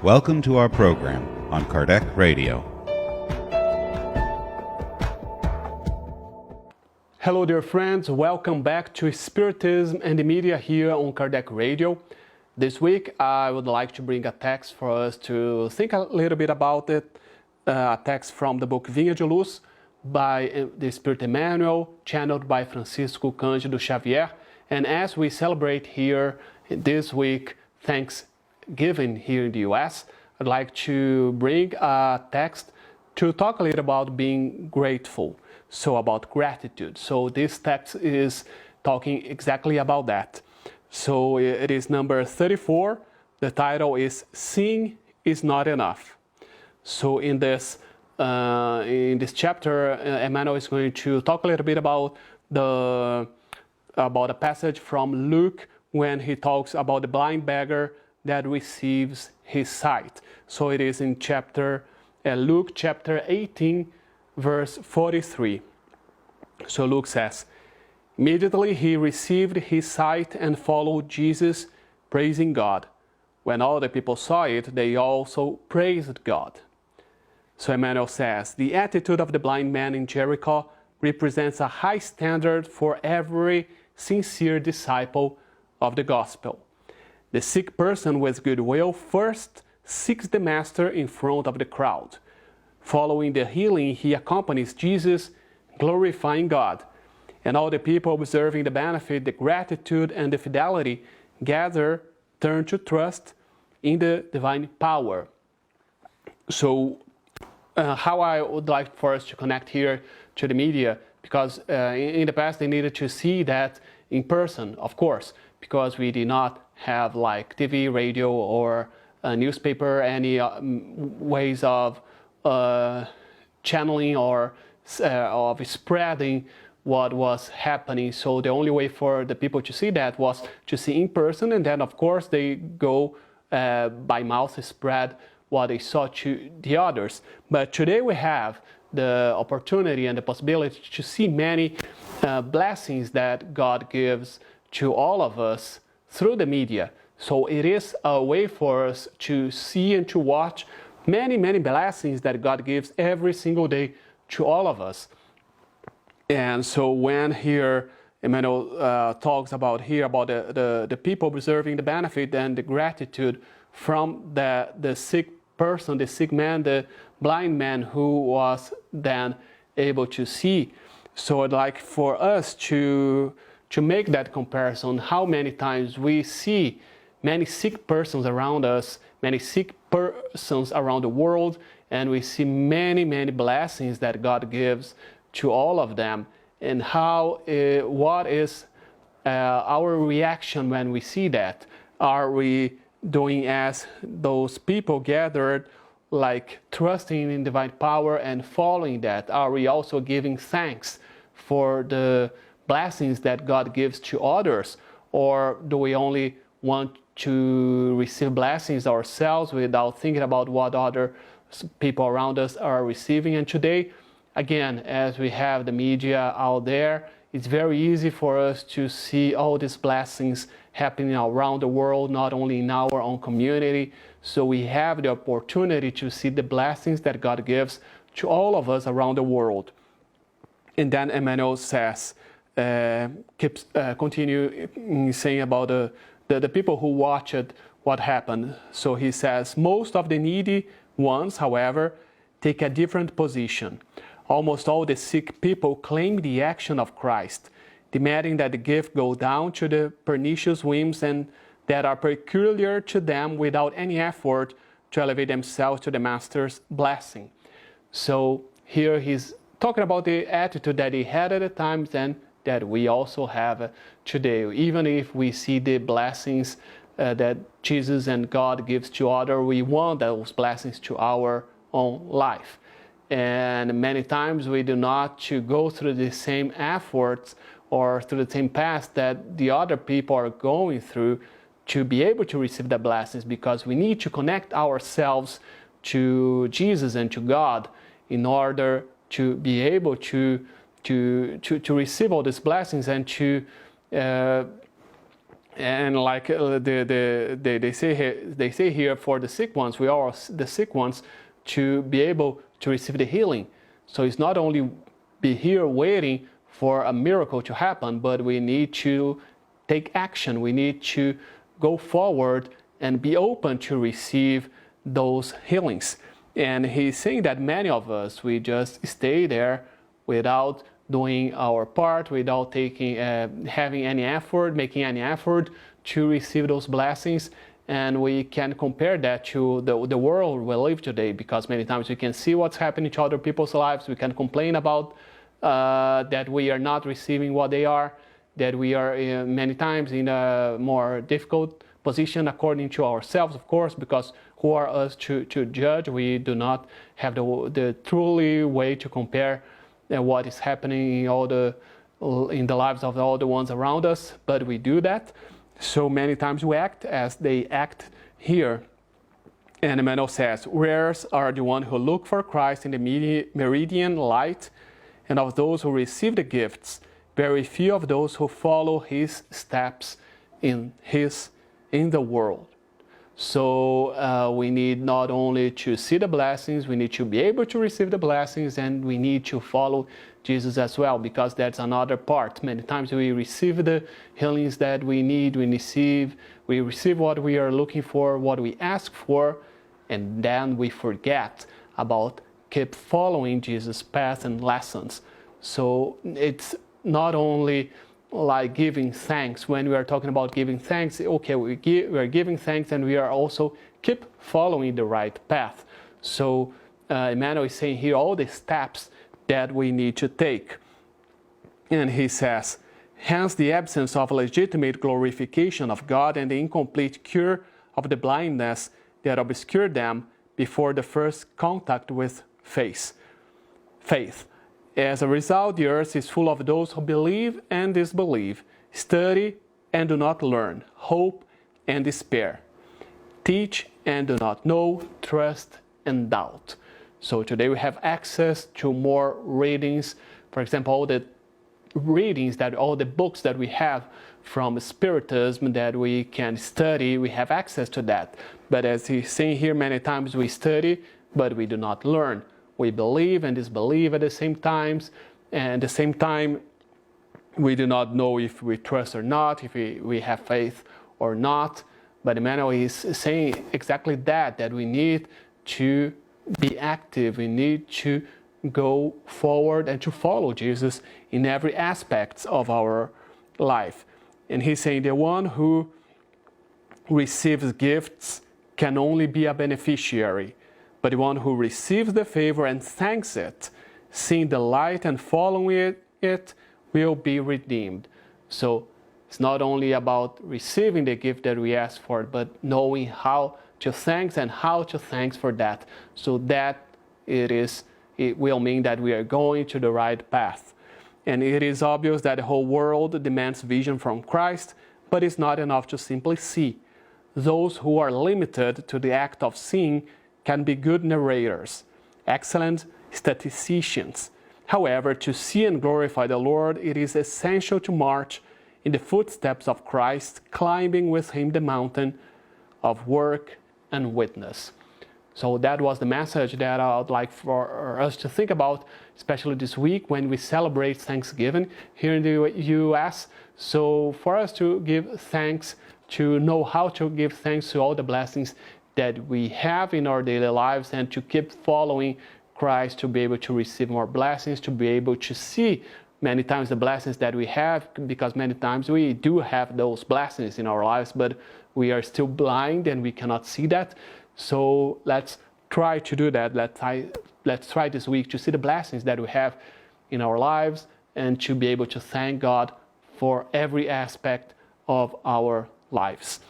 Welcome to our program on Kardec Radio. Hello dear friends, welcome back to Spiritism and the Media here on Kardec Radio. This week I would like to bring a text for us to think a little bit about it, a text from the book Vinha de Luz by the Spirit Emmanuel, channeled by Francisco Cândido Xavier. And as we celebrate here this week Thanksgiving here in the US, I'd like to bring a text to talk a little about being grateful. So about gratitude. So this text is talking exactly about that. So it is number 34. The title is Seeing is Not Enough. So in this chapter, Emmanuel is going to talk a little bit about a passage from Luke when he talks about the blind beggar that receives his sight. So it is in Luke chapter 18. Verse 43. So Luke says, "Immediately he received his sight and followed Jesus, praising God. When all the people saw it, they also praised God." So Emmanuel says, the attitude of the blind man in Jericho represents a high standard for every sincere disciple of the gospel. The sick person with goodwill first seeks the master in front of the crowd. Following the healing, he accompanies Jesus, glorifying God. And all the people observing the benefit, the gratitude, and the fidelity gather, turn to trust in the divine power. So, how I would like for us to connect here to the media, because in the past they needed to see that in person, of course, because we did not have like TV, radio, or a newspaper, any ways of channeling or of spreading what was happening. So the only way for the people to see that was to see in person, and then of course they go by mouth spread what they saw to the others. But today we have the opportunity and the possibility to see many blessings that God gives to all of us through the media. So it is a way for us to see and to watch many blessings that God gives every single day to all of us. And so when here Emmanuel talks about the people observing the benefit and the gratitude from the sick person, the sick man, the blind man who was then able to see. So I'd like for us to make that comparison, how many times we see many sick persons around us, many sick persons around the world, and we see many blessings that God gives to all of them, and what is our reaction when we see that? Are we doing as those people gathered, like trusting in divine power and following that? Are we also giving thanks for the blessings that God gives to others, or do we only want to receive blessings ourselves without thinking about what other people around us are receiving? And today, again, as we have the media out there, it's very easy for us to see all these blessings happening around the world, not only in our own community. So we have the opportunity to see the blessings that God gives to all of us around the world. And then Emmanuel says, continue saying about the people who watched what happened. So he says, most of the needy ones, however, take a different position. Almost all the sick people claim the action of Christ, demanding that the gift go down to the pernicious whims and that are peculiar to them without any effort to elevate themselves to the Master's blessing. So here he's talking about the attitude that he had at the times and that we also have today. Even if we see the blessings that Jesus and God gives to others, we want those blessings to our own life. And many times we do not to go through the same efforts or through the same path that the other people are going through to be able to receive the blessings, because we need to connect ourselves to Jesus and to God in order to be able to receive all these blessings and to And like they say here for the sick ones, we are the sick ones to be able to receive the healing. So it's not only be here waiting for a miracle to happen, but we need to take action. We need to go forward and be open to receive those healings. And he's saying that many of us, we just stay there without doing our part, without having any effort, making any effort to receive those blessings. And we can compare that to the world we live today, because many times we can see what's happening to other people's lives. We can complain about that we are not receiving what they are, that we are many times in a more difficult position according to ourselves, of course, because who are us to judge? We do not have the truly way to compare what is happening in the lives of all the ones around us, but we do that. So many times we act as they act here. And Emmanuel says, rare are the ones who look for Christ in the meridian light, and of those who receive the gifts, very few of those who follow his steps in the world. So we need not only to see the blessings, we need to be able to receive the blessings, and we need to follow Jesus as well, because that's another part. Many times we receive the healings that we need, we receive what we are looking for, what we ask for, and then we forget about keep following Jesus' path and lessons. So it's not only like giving thanks. When we are talking about giving thanks, okay, we are giving thanks, and we are also keep following the right path. So Emmanuel is saying here all the steps that we need to take. And he says, hence the absence of legitimate glorification of God and the incomplete cure of the blindness that obscured them before the first contact with faith. As a result, the earth is full of those who believe and disbelieve, study and do not learn, hope and despair, teach and do not know, trust and doubt. So today we have access to more readings. For example, all the books that we have from Spiritism that we can study, we have access to that. But as he's saying here, many times we study, but we do not learn. We believe and disbelieve at the same times, and at the same time, we do not know if we trust or not, if we have faith or not. But Emmanuel is saying exactly that we need to be active, we need to go forward and to follow Jesus in every aspect of our life. And he's saying the one who receives gifts can only be a beneficiary, but the one who receives the favor and thanks it, seeing the light and following it will be redeemed. So it's not only about receiving the gift that we ask for, but knowing how to thanks and how to thanks for that. So that it will mean that we are going to the right path. And it is obvious that the whole world demands vision from Christ, but it's not enough to simply see. Those who are limited to the act of seeing can be good narrators, excellent statisticians. However, to see and glorify the Lord, it is essential to march in the footsteps of Christ, climbing with him the mountain of work and witness. So that was the message that I would like for us to think about, especially this week when we celebrate Thanksgiving here in the U.S. So for us to give thanks, to know how to give thanks to all the blessings that we have in our daily lives, and to keep following Christ, to be able to receive more blessings, to be able to see many times the blessings that we have, because many times we do have those blessings in our lives, but we are still blind and we cannot see that. So let's try to do that. Let's try this week to see the blessings that we have in our lives, and to be able to thank God for every aspect of our lives.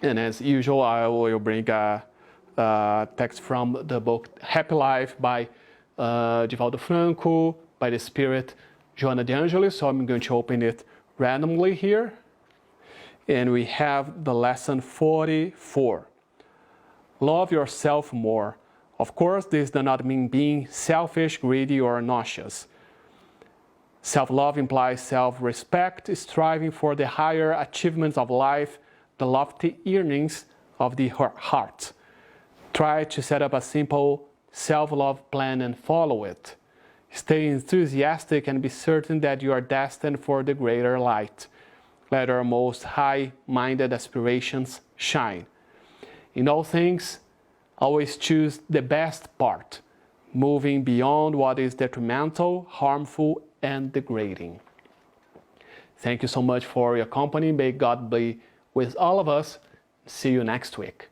And as usual, I will bring a text from the book Happy Life by Divaldo Franco, by the Spirit Joanna de Angelis. So I'm going to open it randomly here. And we have the lesson 44. Love yourself more. Of course, this does not mean being selfish, greedy, or nauseous. Self-love implies self-respect, striving for the higher achievements of life, the lofty yearnings of the heart. Try to set up a simple self-love plan and follow it. Stay enthusiastic and be certain that you are destined for the greater light. Let our most high-minded aspirations shine. In all things, always choose the best part, moving beyond what is detrimental, harmful, and degrading. Thank you so much for your company. May God be with all of us. See you next week.